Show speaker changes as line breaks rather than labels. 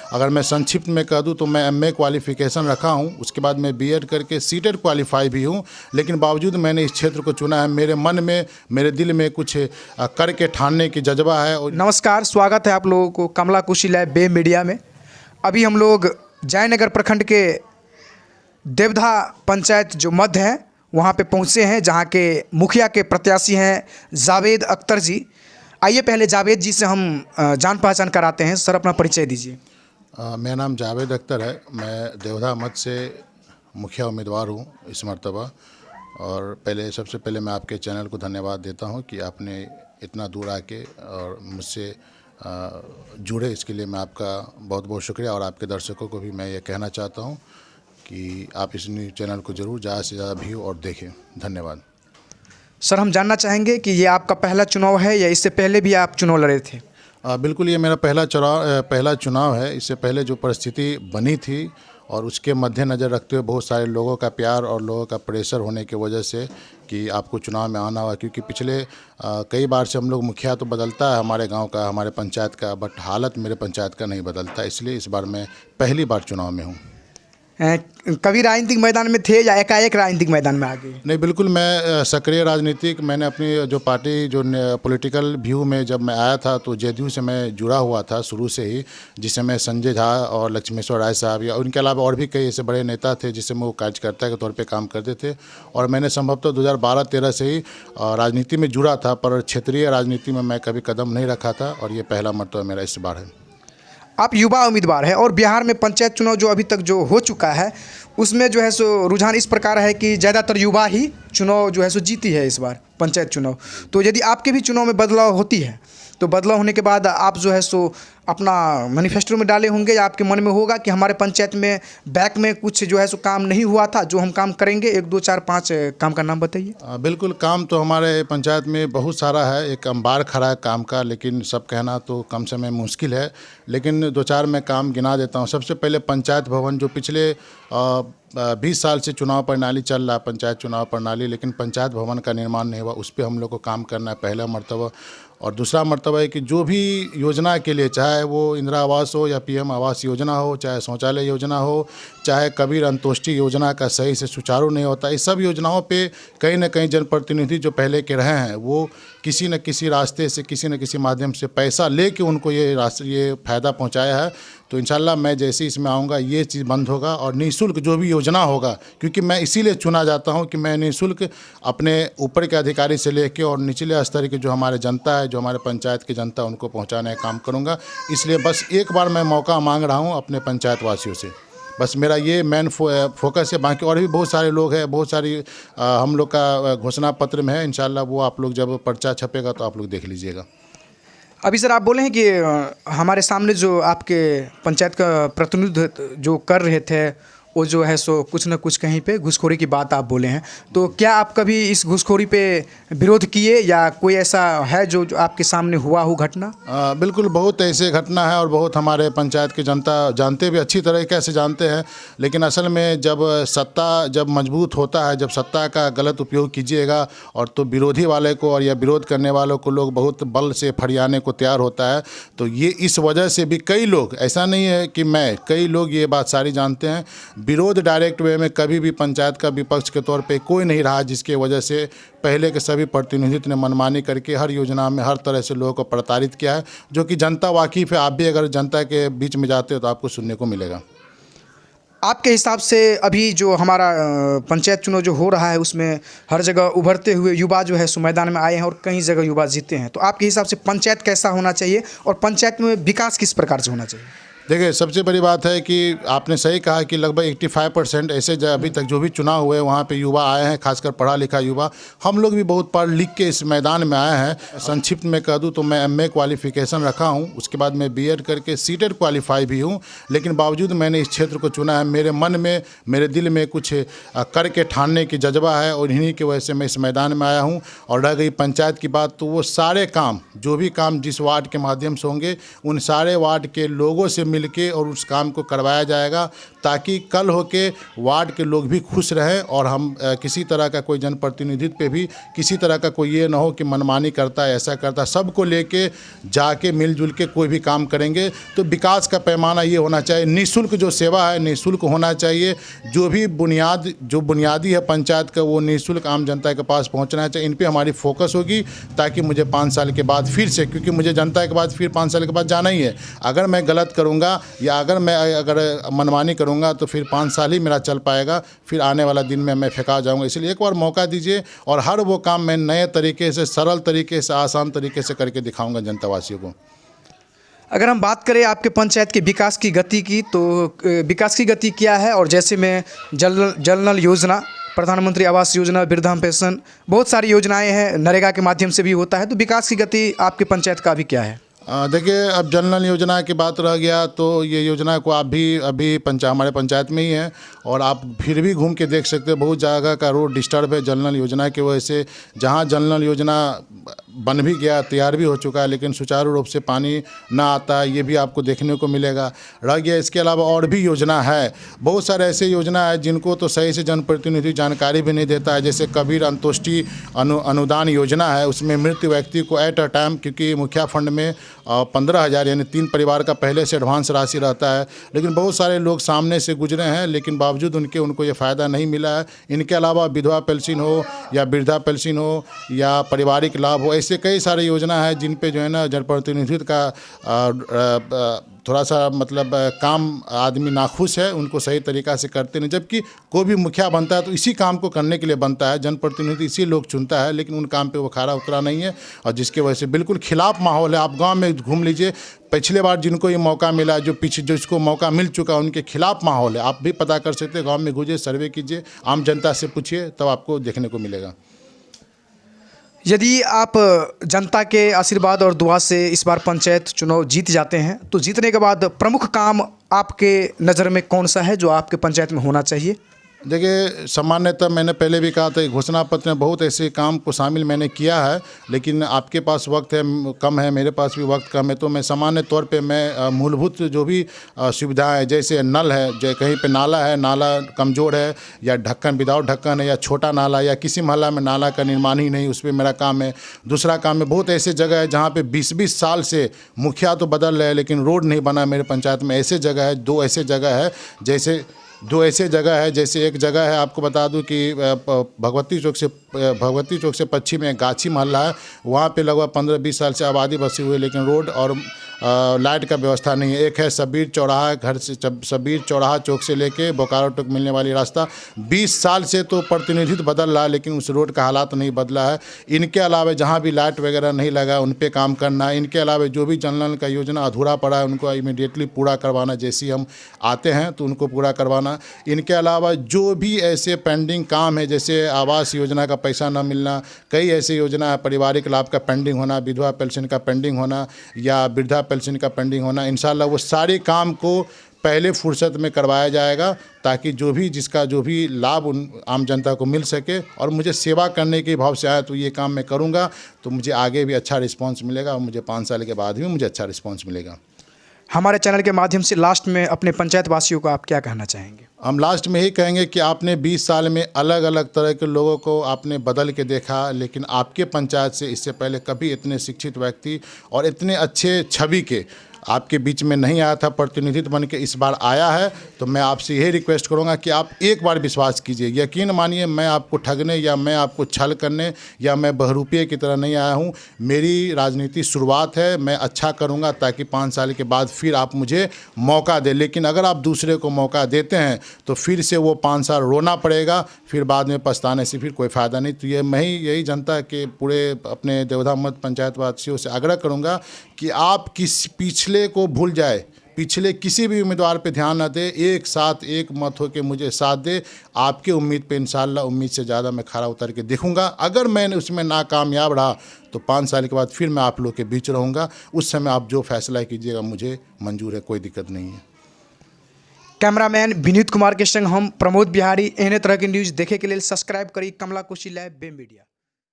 अगर मैं संक्षिप्त में कह दूं तो मैं एमए क्वालिफिकेशन रखा हूं, उसके बाद मैं बीएड करके सीटेट क्वालिफाई भी हूं, लेकिन बावजूद मैंने इस क्षेत्र को चुना है। मेरे मन में, मेरे दिल में कुछ करके ठानने की जज्बा है।
नमस्कार, स्वागत है आप लोगों को कमला कुशी लैब बे मीडिया में। अभी हम लोग जयनगर प्रखंड के देवधा पंचायत जो मध्य है वहाँ पे पहुँचे हैं, जहाँ के मुखिया के प्रत्याशी हैं जावेद अख्तर जी। आइए पहले जावेद जी से हम जान पहचान कराते हैं। सर, अपना परिचय दीजिए।
मेरा नाम जावेद अख्तर है। मैं देवधा मध्य से मुखिया उम्मीदवार हूँ इस मर्तबा। और सबसे पहले मैं आपके चैनल को धन्यवाद देता हूँ कि आपने इतना दूर आके और मुझसे जुड़े, इसके लिए मैं आपका बहुत बहुत शुक्रिया। और आपके दर्शकों को भी मैं ये कहना चाहता हूँ कि आप इस न्यूज़ चैनल को ज़रूर ज़्यादा से ज़्यादा व्यू और देखें। धन्यवाद।
सर, हम जानना चाहेंगे कि ये आपका पहला चुनाव है या इससे पहले भी आप चुनाव लड़े थे?
बिल्कुल, ये मेरा पहला चुनाव है। इससे पहले जो परिस्थिति बनी थी और उसके मद्देनज़र रखते हुए बहुत सारे लोगों का प्यार और लोगों का प्रेशर होने की वजह से कि आपको चुनाव में आना हुआ, क्योंकि पिछले कई बार से हम लोग मुखिया तो बदलता है हमारे गांव का, हमारे पंचायत का, बट हालत मेरे पंचायत का नहीं बदलता। इसलिए इस बार मैं पहली बार चुनाव में हूँ।
कभी राजनीतिक मैदान में थे या एकाएक राजनीतिक मैदान में आ गए?
नहीं, बिल्कुल मैं सक्रिय राजनीतिक, मैंने अपनी जो पार्टी जो पॉलिटिकल व्यू में जब मैं आया था तो जेडीयू से मैं जुड़ा हुआ था शुरू से ही, जिससे मैं संजय झा और लक्ष्मेश्वर राय साहब या उनके अलावा और भी कई ऐसे बड़े नेता थे जिससे मैं वो कार्यकर्ता के तौर पे काम करते थे। और मैंने संभवतः 2012-13 से ही राजनीति में जुड़ा था, पर क्षेत्रीय राजनीति में मैं कभी कदम नहीं रखा था और ये पहला मर्तबा मेरा इस बार है।
आप युवा उम्मीदवार हैं और बिहार में पंचायत चुनाव जो अभी तक जो हो चुका है उसमें जो है सो रुझान इस प्रकार है कि ज़्यादातर युवा ही चुनाव जो है सो जीती है इस बार पंचायत चुनाव। तो यदि आपके भी चुनाव में बदलाव होती है तो बदलाव होने के बाद आप जो है सो अपना मैनिफेस्टो में डाले होंगे या आपके मन में होगा कि हमारे पंचायत में बैक में कुछ जो है सो काम नहीं हुआ था जो हम काम करेंगे? 1 2 4 5 काम का नाम बताइए।
बिल्कुल, काम तो हमारे पंचायत में बहुत सारा है, एक अंबार खड़ा है काम का, लेकिन सब कहना तो कम समय मुश्किल है, लेकिन 2-4 मैं काम गिना देता हूँ। सबसे पहले पंचायत भवन, जो पिछले 20 साल से चुनाव प्रणाली चल रहा है, पंचायत चुनाव प्रणाली, लेकिन पंचायत भवन का निर्माण नहीं हुआ, उस पर हम लोग को काम करना है पहला मर्तबा। और दूसरा मर्तबा है कि जो भी योजना के लिए, चाहे वो इंदिरा आवास हो या पीएम आवास योजना हो, चाहे शौचालय योजना हो, चाहे कबीर अंत्योष्टि योजना का सही से सुचारू नहीं होता, इस सब योजनाओं पे कहीं ना कहीं जनप्रतिनिधि जो पहले के रहे हैं वो किसी न किसी रास्ते से, किसी न किसी माध्यम से पैसा लेके उनको ये फ़ायदा पहुंचाया है। तो इंशाल्लाह मैं जैसे इसमें आऊँगा ये चीज़ बंद होगा और निःशुल्क जो भी योजना होगा, क्योंकि मैं इसीलिए चुना जाता हूँ कि मैं निःशुल्क अपने ऊपर के अधिकारी से लेके और निचले स्तर की जो हमारे जनता है, जो हमारे पंचायत की जनता, उनको पहुँचाने का काम करूँगा। इसलिए बस एक बार मैं मौका मांग रहा हूँ अपने पंचायत वासियों से, बस मेरा ये मेन फोकस है। बाकी और भी बहुत सारे लोग हैं, बहुत सारी हम लोग का घोषणा पत्र में है, इंशाल्लाह वो आप लोग जब पर्चा छपेगा तो आप लोग देख लीजिएगा।
अभी सर आप बोले हैं कि हमारे सामने जो आपके पंचायत का प्रतिनिधित्व जो कर रहे थे वो जो है सो कुछ न कुछ कहीं पे घूसखोरी की बात आप बोले हैं, तो क्या आप कभी इस घूसखोरी पे विरोध किए या कोई ऐसा है जो आपके सामने हुआ हो घटना?
बिल्कुल, बहुत ऐसे घटना है और बहुत हमारे पंचायत की जनता जानते भी, अच्छी तरीके से जानते हैं। लेकिन असल में जब सत्ता मजबूत होता है, जब सत्ता का गलत उपयोग कीजिएगा और तो विरोधी वाले को और या विरोध करने वालों को लोग बहुत बल से फरियाने को तैयार होता है। तो ये इस वजह से भी कई लोग, ऐसा नहीं है कि कई लोग ये बात सारी जानते हैं, विरोध डायरेक्ट वे में कभी भी पंचायत का विपक्ष के तौर पे कोई नहीं रहा, जिसके वजह से पहले के सभी प्रतिनिधित्व ने मनमानी करके हर योजना में हर तरह से लोगों को प्रताड़ित किया है, जो कि जनता वाकिफ़ है। आप भी अगर जनता के बीच में जाते हो तो आपको सुनने को मिलेगा।
आपके हिसाब से अभी जो हमारा पंचायत चुनाव जो हो रहा है उसमें हर जगह उभरते हुए युवा जो है सो मैदान में आए हैं और कई जगह युवा जीते हैं, तो आपके हिसाब से पंचायत कैसा होना चाहिए और पंचायत में विकास किस प्रकार से होना चाहिए?
देखिए, सबसे बड़ी बात है कि आपने सही कहा कि लगभग 85% ऐसे अभी तक जो भी चुनाव हुए वहाँ पे युवा आए हैं, खासकर पढ़ा लिखा युवा। हम लोग भी बहुत पढ़ लिख के इस मैदान में आए हैं। संक्षिप्त में कह दूँ तो मैं एमए क्वालिफिकेशन रखा हूँ, उसके बाद मैं बीएड करके सीटेट क्वालिफाई भी हूँ, लेकिन बावजूद मैंने इस क्षेत्र को चुना है। मेरे मन में, मेरे दिल में कुछ करके ठानने की जज्बा है और इन्हीं की वजह से मैं इस मैदान में आया हूँ। और रह गई पंचायत की बात, तो वो सारे काम, जो भी काम जिस वार्ड के माध्यम से होंगे, उन सारे वार्ड के लोगों से मिलके और उस काम को करवाया जाएगा, ताकि कल होके वार्ड के लोग भी खुश रहें और हम किसी तरह का कोई जनप्रतिनिधित्व पे भी किसी तरह का कोई ये ना हो कि मनमानी करता है, ऐसा करता है। सबको लेके जाके मिलजुल के कोई भी काम करेंगे तो विकास का पैमाना ये होना चाहिए, निःशुल्क जो सेवा है निःशुल्क होना चाहिए। जो भी बुनियादी है पंचायत का वो निःशुल्क आम जनता के पास पहुंचना चाहिए। इन पे हमारी फोकस होगी, ताकि मुझे 5 साल के बाद फिर से, क्योंकि मुझे जनता के बाद फिर 5 साल के बाद जाना ही है। अगर मैं गलत करूंगा या अगर मनमानी करूंगा तो फिर 5 साल ही मेरा चल पाएगा, फिर आने वाला दिन में मैं फेंका जाऊंगा। इसलिए एक बार मौका दीजिए और हर वो काम मैं नए तरीके से, सरल तरीके से, आसान तरीके से करके दिखाऊंगा जनता वासियों को।
अगर हम बात करें आपके पंचायत के विकास की गति की, तो विकास की गति क्या है? और जैसे में जल नल योजना, प्रधानमंत्री आवास योजना, वृद्धा पेंशन, बहुत सारी योजनाएं हैं, नरेगा के माध्यम से भी होता है, तो विकास की गति आपके पंचायत का अभी क्या है?
देखिए, अब जल नल योजना की बात रह गया तो ये योजना को आप भी अभी हमारे पंचायत में ही है और आप फिर भी घूम के देख सकते हैं। बहुत जगह का रोड डिस्टर्ब है जल नल योजना की वजह से। जहाँ जल नल योजना बन भी गया, तैयार भी हो चुका है, लेकिन सुचारू रूप से पानी ना आता है, ये भी आपको देखने को मिलेगा। रह गया इसके अलावा और भी योजना है, बहुत सारे ऐसे योजना है जिनको तो सही से जनप्रतिनिधि जानकारी भी नहीं देता है। जैसे कबीर अंतोष्टि अनुदान योजना है, उसमें मृत व्यक्ति को एट अ टाइम, क्योंकि मुखिया फंड में 15,000 यानी 3 परिवार का पहले से एडवांस राशि रहता है, लेकिन बहुत सारे लोग सामने से गुजरे हैं, लेकिन बावजूद उनको ये फ़ायदा नहीं मिला है। इनके अलावा विधवा पेंशन हो या वृद्धा पेंशन हो या पारिवारिक लाभ हो, ऐसे कई सारे योजना है जिन पे जो है ना जनप्रतिनिधित्व का थोड़ा सा मतलब काम आदमी नाखुश है, उनको सही तरीक़ा से करते नहीं। जबकि कोई भी मुखिया बनता है तो इसी काम को करने के लिए बनता है, जनप्रतिनिधि इसी लोग चुनता है, लेकिन उन काम पे वो खरा उतरा नहीं है और जिसकी वजह से बिल्कुल खिलाफ माहौल है। आप गांव में घूम लीजिए, पिछले बार जिनको ये मौका मिला, जो इसको मौका मिल चुका, उनके खिलाफ माहौल है। आप भी पता कर सकते हैं, गाँव में घूमिए, सर्वे कीजिए, आम जनता से पूछिए, तब आपको देखने को मिलेगा।
यदि आप जनता के आशीर्वाद और दुआ से इस बार पंचायत चुनाव जीत जाते हैं, तो जीतने के बाद प्रमुख काम आपके नज़र में कौन सा है जो आपके पंचायत में होना चाहिए?
देखिए, सामान्यतः मैंने पहले भी कहा था, घोषणा पत्र में बहुत ऐसे काम को शामिल मैंने किया है, लेकिन आपके पास वक्त है कम है, मेरे पास भी वक्त कम है, तो मैं सामान्य तौर पे मैं मूलभूत जो भी सुविधाएं, जैसे नल है, जो कहीं पे नाला है, नाला कमज़ोर है या ढक्कन विदाउट ढक्कन है या छोटा नाला या किसी मोहल्ला में नाला का निर्माण ही नहीं, उस पर मेरा काम है। दूसरा काम है, बहुत ऐसे जगह है जहाँ पे 20-20 साल से मुखिया तो बदल रहे हैं लेकिन रोड नहीं बना मेरे पंचायत में। ऐसे जगह है, दो ऐसे जगह है, जैसे एक जगह है, आपको बता दूं कि भगवती चौक से पश्चिम में गाछी मोहल्ला है, वहाँ पे लगभग 15-20 साल से आबादी बसी हुई है, लेकिन रोड और लाइट का व्यवस्था नहीं है। एक है सबीर चौराहा, घर से सबीर चौराहा चौक से लेके बोकारो तक मिलने वाली रास्ता, 20 साल से तो प्रतिनिधित्व बदल रहा है लेकिन उस रोड का हालात नहीं बदला है। इनके अलावा जहाँ भी लाइट वगैरह नहीं लगा उन पे काम करना है। इनके अलावा जो भी जल नल का योजना अधूरा पड़ा है उनको इमीडिएटली पूरा करवाना, जैसे ही हम आते हैं तो उनको पूरा करवाना। इनके अलावा जो भी ऐसे पेंडिंग काम है, जैसे आवास योजना का पैसा न मिलना, कई ऐसी योजना है, पारिवारिक लाभ का पेंडिंग होना, विधवा पेंशन का पेंडिंग होना या वृद्धा पेंशन का पेंडिंग होना, इंशाल्लाह वो सारे काम को पहले फुर्सत में करवाया जाएगा, ताकि जिसका जो भी लाभ उन आम जनता को मिल सके। और मुझे सेवा करने के भाव से आया तो ये काम मैं करूँगा, तो मुझे आगे भी अच्छा रिस्पॉन्स मिलेगा और मुझे 5 साल के बाद भी मुझे अच्छा रिस्पॉन्स मिलेगा।
हमारे चैनल के माध्यम से लास्ट में अपने पंचायत वासियों को आप क्या कहना चाहेंगे?
हम लास्ट में यही कहेंगे कि आपने 20 साल में अलग अलग तरह के लोगों को आपने बदल के देखा, लेकिन आपके पंचायत से इससे पहले कभी इतने शिक्षित व्यक्ति और इतने अच्छे छवि के आपके बीच में नहीं आया था। प्रतिनिधित्व बन के इस बार आया है, तो मैं आपसे यही रिक्वेस्ट करूंगा कि आप एक बार विश्वास कीजिए। यकीन मानिए, मैं आपको ठगने या मैं आपको छल करने या मैं बहरूपिये की तरह नहीं आया हूं। मेरी राजनीति शुरुआत है, मैं अच्छा करूंगा ताकि 5 साल के बाद फिर आप मुझे मौका दें। लेकिन अगर आप दूसरे को मौका देते हैं तो फिर से वो 5 साल रोना पड़ेगा, फिर बाद में पछताने से फिर कोई फ़ायदा नहीं। तो ये मैं यही जनता के पूरे अपने देवधा मत पंचायत वासियों से आग्रह करूँगा कि आप पिछले को भूल जाए, पिछले किसी भी उम्मीदवार पे ध्यान न दे, एक साथ एक मत होकर मुझे साथ दे। आपके उम्मीद पे इंशाल्लाह उम्मीद से ज़्यादा मैं खरा उतर के देखूंगा। अगर मैंने उसमें नाकामयाब रहा तो 5 साल के बाद फिर मैं आप लोग के बीच रहूँगा। उस समय आप जो फैसला कीजिएगा मुझे मंजूर है, कोई दिक्कत नहीं है।
कैमरामैन विनीत कुमार के संग हम प्रमोद बिहारी। एहने तरह की न्यूज़ देखे के लिए सब्सक्राइब करी कमला कोशी लैब बे मीडिया।